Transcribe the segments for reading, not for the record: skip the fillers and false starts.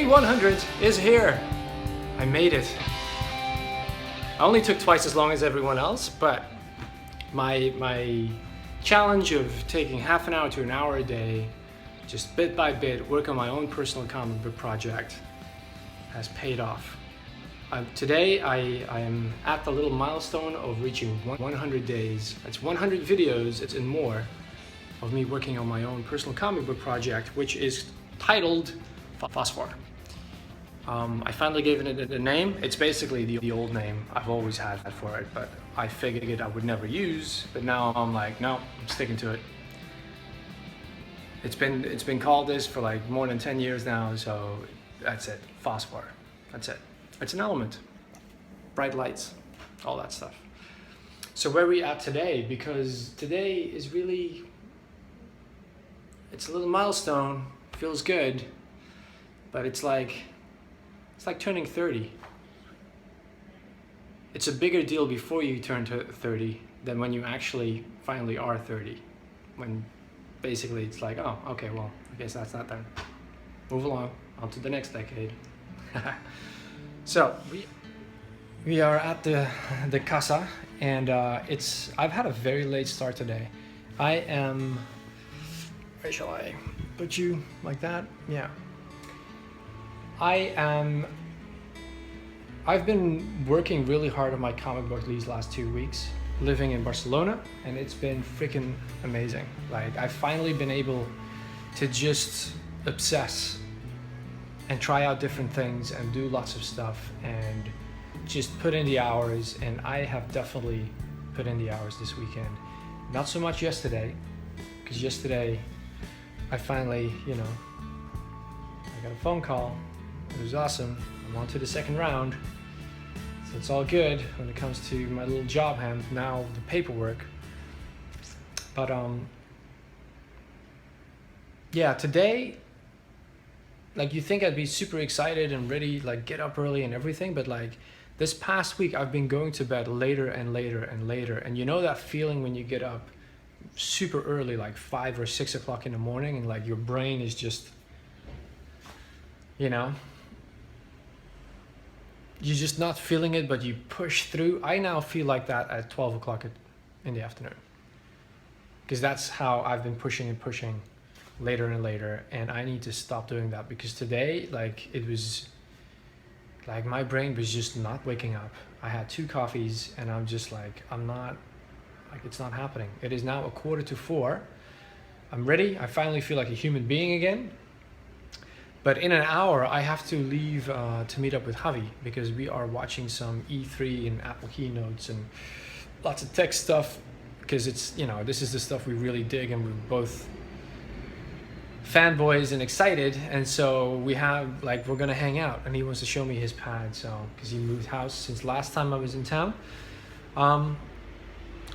Thee100s is here. I made it. I only took twice as long as everyone else, but my challenge of taking half an hour to an hour a day, just bit by bit, work on my own personal comic book project has paid off. Today I am at the little milestone of reaching 100 days. It's 100 videos, it's and more, of me working on my own personal comic book project, which is titled Phosphor. I finally gave it a name. It's basically the old name I've always had for it, but I figured I would never use, but now I'm like, no, I'm sticking to it. It's been called this for like more than 10 years now, so that's it. Phosphor. That's it. It's an element. Bright lights, all that stuff. So where are we at today? Because today is really, it's a little milestone, feels good, but it's like turning 30. It's a bigger deal before you turn to 30 than when you actually finally are 30. When basically it's like, oh, okay, well, I guess that's not done. Move along, on to the next decade. So we are at the casa, and I've had a very late start today. I am, where shall I put you, like that? Yeah. I've been working really hard on my comic book these last 2 weeks, living in Barcelona, and it's been freaking amazing. Like, I've finally been able to just obsess and try out different things and do lots of stuff and just put in the hours, and I have definitely put in the hours this weekend. Not so much yesterday, because yesterday I finally, I got a phone call. It was awesome. I'm on to the second round. So it's all good when it comes to my little job hand, now the paperwork. But yeah, today, like, you think I'd be super excited and ready, like get up early and everything, but like this past week I've been going to bed later and later and later. And you know that feeling when you get up super early, like 5 or 6 o'clock in the morning, and like your brain is just, you're just not feeling it, but you push through. I now feel like that at 12 o'clock in the afternoon, because that's how I've been pushing and pushing later and later, and I need to stop doing that, because today, like, it was like my brain was just not waking up. I had 2 coffees and I'm just like, it's not happening. It is now 3:45. I'm ready. I finally feel like a human being again. But in an hour, I have to leave to meet up with Javi, because we are watching some E3 and Apple keynotes and lots of tech stuff, because it's, this is the stuff we really dig, and we're both fanboys and excited. And so we're gonna hang out, and he wants to show me his pad, so, because he moved house since last time I was in town.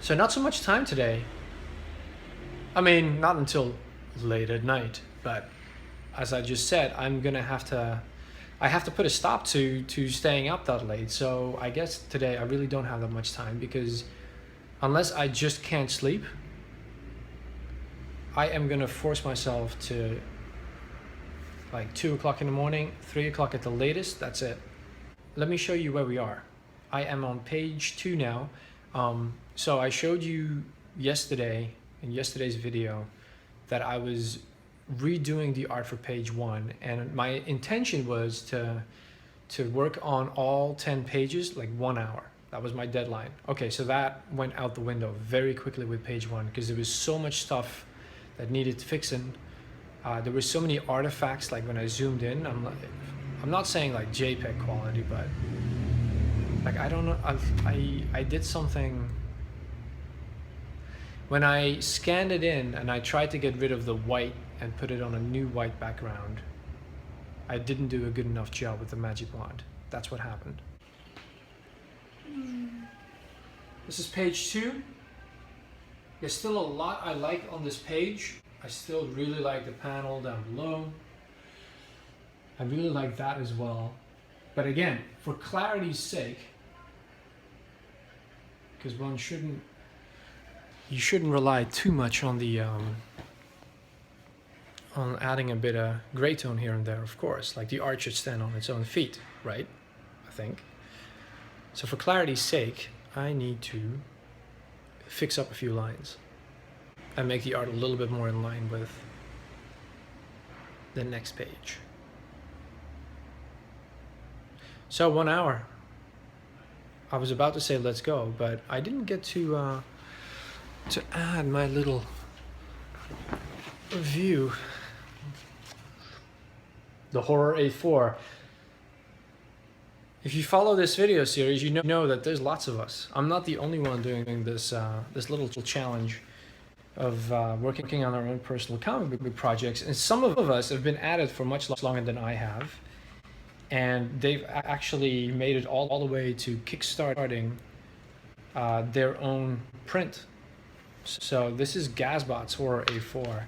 So not so much time today. I mean, not until late at night, but as I just said, I have to put a stop to staying up that late. So I guess today I really don't have that much time, because unless I just can't sleep, I am gonna force myself to like 2 o'clock in the morning, 3 o'clock at the latest, that's it. Let me show you where we are. I am on page 2 now. So I showed you yesterday, in yesterday's video, that I was redoing the art for page 1, and my intention was to work on all 10 pages, like 1 hour. That was my deadline. Okay, so that went out the window very quickly with page 1, because there was so much stuff that needed fixing. There were so many artifacts, like when I zoomed in, I'm not saying like JPEG quality, but like, I don't know, I did something. When I scanned it in and I tried to get rid of the white and put it on a new white background, I didn't do a good enough job with the magic wand. That's what happened. This is page 2. There's still a lot I like on this page. I still really like the panel down below. I really like that as well. But again, for clarity's sake, because you shouldn't rely too much on the on adding a bit of gray tone here and there, of course. Like the art should stand on its own feet, right? I think. So for clarity's sake, I need to fix up a few lines and make the art a little bit more in line with the next page. So 1 hour. I was about to say let's go, but I didn't get to add my little review. The Horror A4. If you follow this video series, you know that there's lots of us. I'm not the only one doing this this little challenge of working on our own personal comic book projects, and some of us have been at it for much longer than I have, and they've actually made it all the way to kickstarting their own print. So this is Gazbot's Horror A4.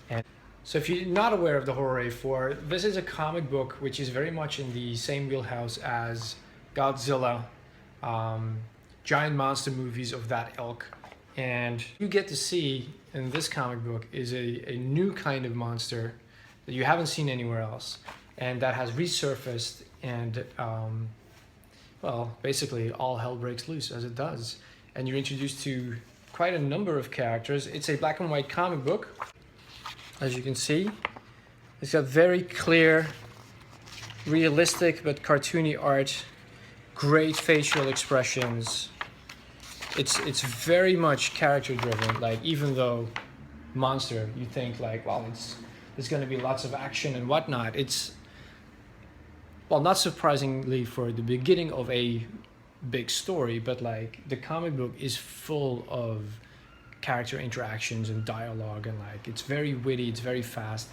And so if you're not aware of the Horror A4, this is a comic book which is very much in the same wheelhouse as Godzilla, giant monster movies of that ilk. And you get to see in this comic book is a new kind of monster that you haven't seen anywhere else, and that has resurfaced, and well, basically all hell breaks loose as it does. And you're introduced to quite a number of characters. It's a black and white comic book, as you can see. It's got very clear, realistic but cartoony art, great facial expressions. It's very much character driven. Like, even though monster, you think like, well, there's going to be lots of action and whatnot. It's, well, not surprisingly for the beginning of a big story, but like the comic book is full of character interactions and dialogue, and like it's very witty, it's very fast.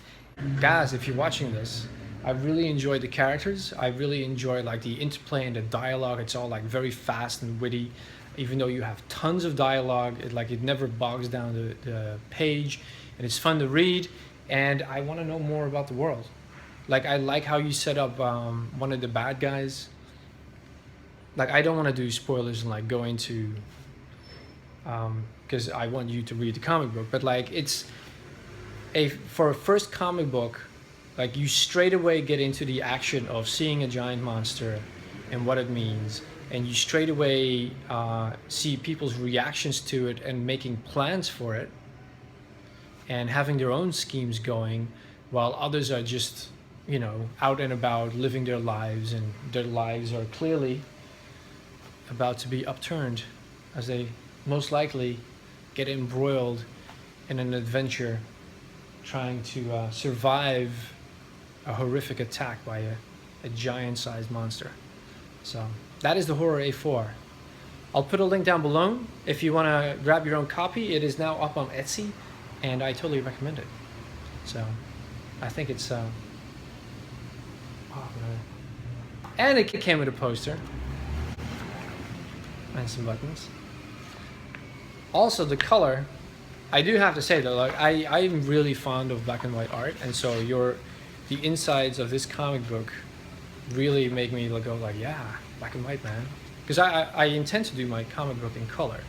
Guys, if you're watching this, I really enjoyed the characters. I really enjoy like the interplay and the dialogue. It's all like very fast and witty, even though you have tons of dialogue. It never bogs down the page, and it's fun to read. And I want to know more about the world. Like, I like how you set up one of the bad guys. Like, I don't want to do spoilers and like go into because I want you to read the comic book, but like for a first comic book, like you straight away get into the action of seeing a giant monster and what it means, and you straight away see people's reactions to it and making plans for it and having their own schemes going, while others are just, you know, out and about living their lives, and their lives are clearly about to be upturned as they most likely get embroiled in an adventure trying to survive a horrific attack by a giant-sized monster. So that is the Horror A4. I'll put a link down below if you want to grab your own copy. It is now up on Etsy, and I totally recommend it. So I think it's and it came with a poster and some buttons. Also, the color, I do have to say that like I'm really fond of black and white art, and so the insides of this comic book really make me go like, yeah, black and white, man. Because I intend to do my comic book in color,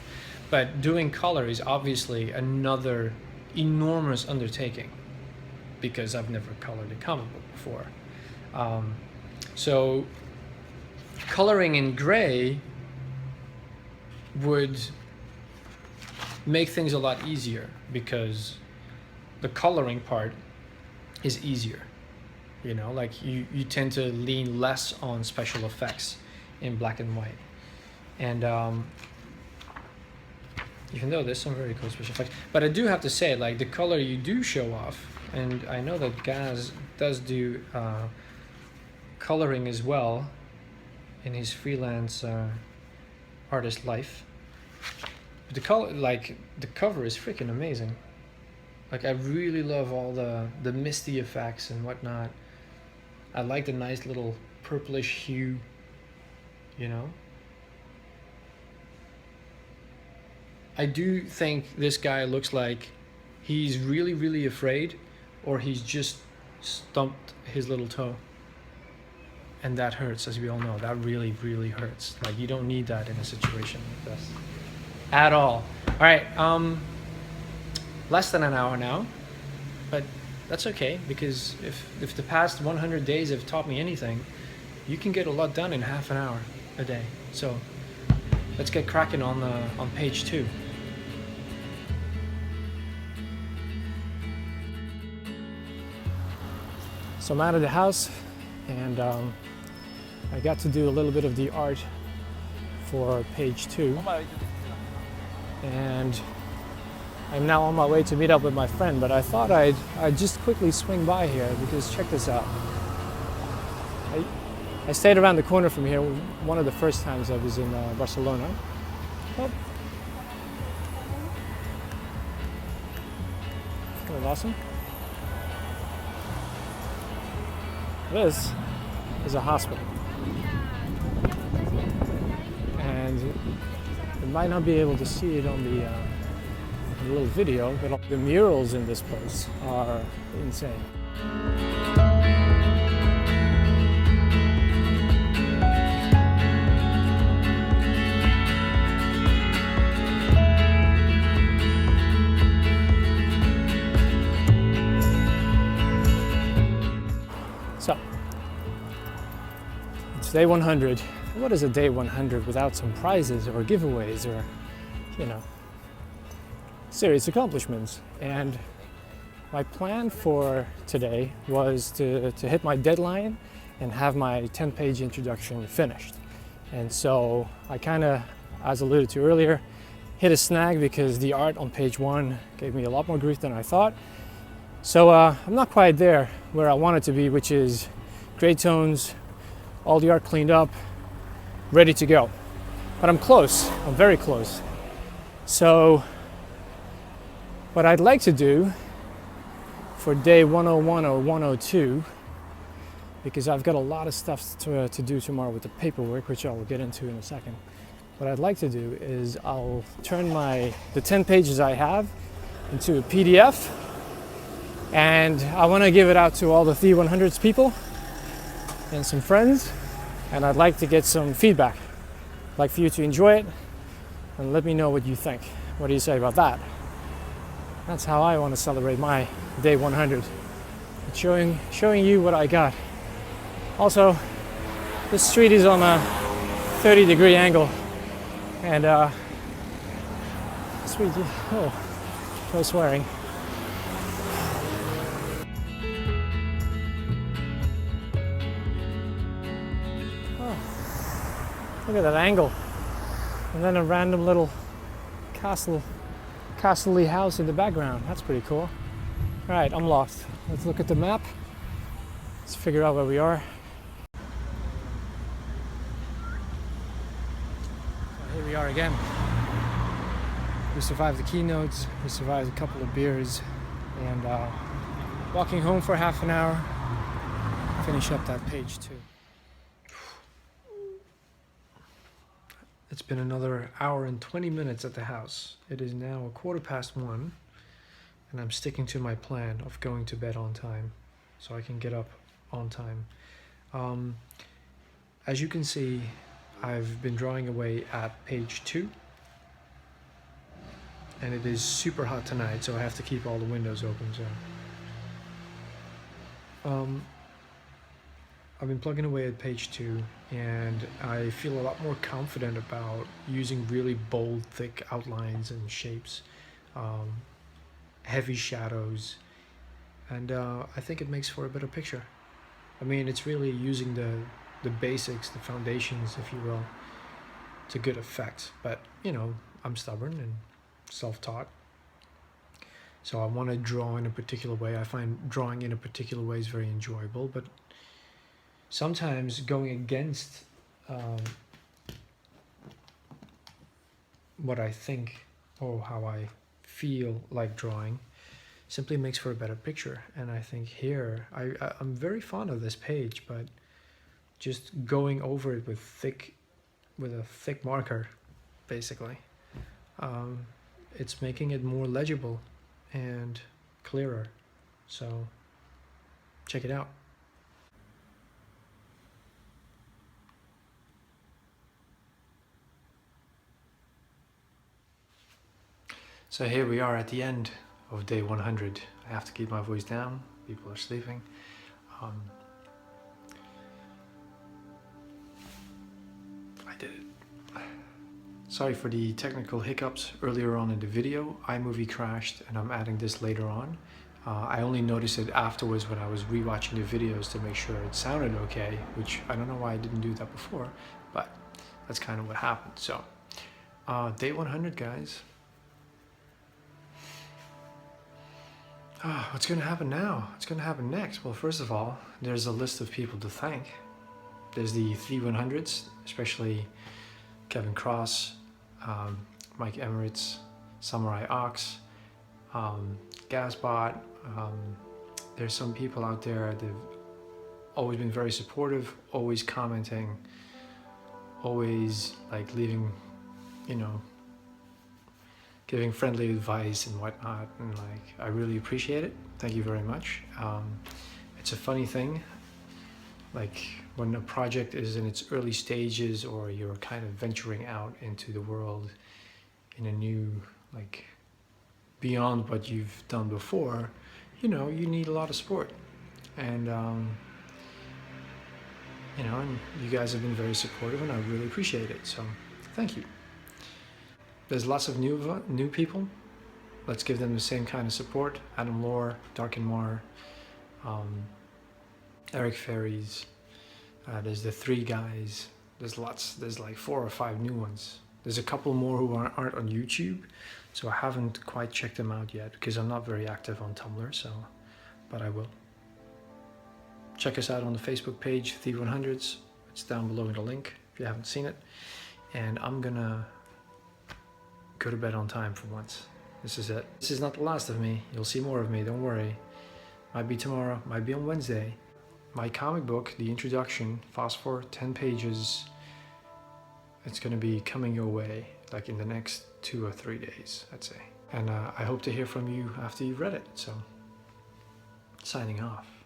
but doing color is obviously another enormous undertaking because I've never colored a comic book before. So coloring in gray would make things a lot easier because the coloring part is easier. You know, like you tend to lean less on special effects in black and white. And even though there's some very cool special effects, but I do have to say, like, the color you do show off, and I know that Gaz does do coloring as well in his freelance artist life. But the color, like, the cover is freaking amazing. Like, I really love all the misty effects and whatnot. I like the nice little purplish hue, you know. I do think this guy looks like he's really, really afraid, or he's just stumped his little toe. And that hurts, as we all know. That really, really hurts. Like, you don't need that in a situation like this at all. All right, less than an hour now, but that's okay, because if the past 100 days have taught me anything, you can get a lot done in half an hour a day. So let's get cracking on page 2. So I'm out of the house, and I got to do a little bit of the art for page 2, and I'm now on my way to meet up with my friend, but I thought I'd just quickly swing by here, because check this out. I stayed around the corner from here one of the first times I was in Barcelona. Oh. Kind of awesome. This is a hospital. And you might not be able to see it on the little video, but the murals in this place are insane. So, it's day 100. What is a day 100 without some prizes or giveaways or, you know, serious accomplishments? And my plan for today was to hit my deadline and have my 10-page introduction finished. And so I kind of, as alluded to earlier, hit a snag because the art on page 1 gave me a lot more grief than I thought. So I'm not quite there where I want it to be, which is gray tones, all the art cleaned up, ready to go. But I'm close, I'm very close. So what I'd like to do for day 101 or 102, because I've got a lot of stuff to do tomorrow with the paperwork, which I will get into in a second. What I'd like to do is I'll turn the 10 pages I have into a PDF, and I want to give it out to all the Thee100s people and some friends, and I'd like to get some feedback. I'd like for you to enjoy it and let me know what you think. What do you say about that? That's how I want to celebrate my day 100. Showing you what I got. Also, this street is on a 30-degree angle, and sweet, oh, no swearing. Look at that angle. And then a random little castle-y house in the background. That's pretty cool. All right, I'm lost. Let's look at the map. Let's figure out where we are. So here we are again. We survived the keynotes, we survived a couple of beers, and walking home for half an hour, finish up that page 2. It's been another hour and 20 minutes at the house. It is now 1:15, and I'm sticking to my plan of going to bed on time so I can get up on time. As you can see, I've been drawing away at page 2, and it is super hot tonight, so I have to keep all the windows open. So I've been plugging away at page 2, and I feel a lot more confident about using really bold, thick outlines and shapes, heavy shadows, and I think it makes for a better picture. I mean, it's really using the basics, the foundations, if you will, to good effect. But, you know, I'm stubborn and self-taught, so I want to draw in a particular way. I find drawing in a particular way is very enjoyable, but sometimes going against what I think or how I feel like drawing simply makes for a better picture. And I think here, I'm very fond of this page, but just going over it with a thick marker, basically, it's making it more legible and clearer. So check it out. So here we are at the end of day 100. I have to keep my voice down people are sleeping. I did it. Sorry for the technical hiccups earlier on in the video. iMovie crashed and I'm adding this later on. I only noticed it afterwards when I was rewatching the videos to make sure it sounded okay, which I don't know why I didn't do that before, but that's kind of what happened. So, day 100, guys. What's going to happen now? What's going to happen next? Well, first of all, there's a list of people to thank. There's the FB 100s, especially Kevin Cross, Mike Emirates, Samurai Ox, Gasbot. There's some people out there that've always been very supportive, always commenting, always like leaving, you know, giving friendly advice and whatnot, and like I really appreciate it. Thank you very much. It's a funny thing, like when a project is in its early stages or you're kind of venturing out into the world in a new, like beyond what you've done before, you know, you need a lot of support. And you know, and you guys have been very supportive and I really appreciate it, so thank you. There's lots of new people. Let's give them the same kind of support. Adam Lore, Darkenmar, Eric Ferries. There's the 3 guys. There's lots. There's like 4 or 5 new ones. There's a couple more who aren't on YouTube, so I haven't quite checked them out yet because I'm not very active on Tumblr. So, but I will. Check us out on the Facebook page, FB 100s. It's down below in the link if you haven't seen it. And I'm gonna go to bed on time for once. This is it. This is not the last of me. You'll see more of me, don't worry. Might be tomorrow, might be on Wednesday. My comic book, the introduction, Phosphor, 10 pages. It's gonna be coming your way, like in the next 2 or 3 days, I'd say. And I hope to hear from you after you've read it, so signing off.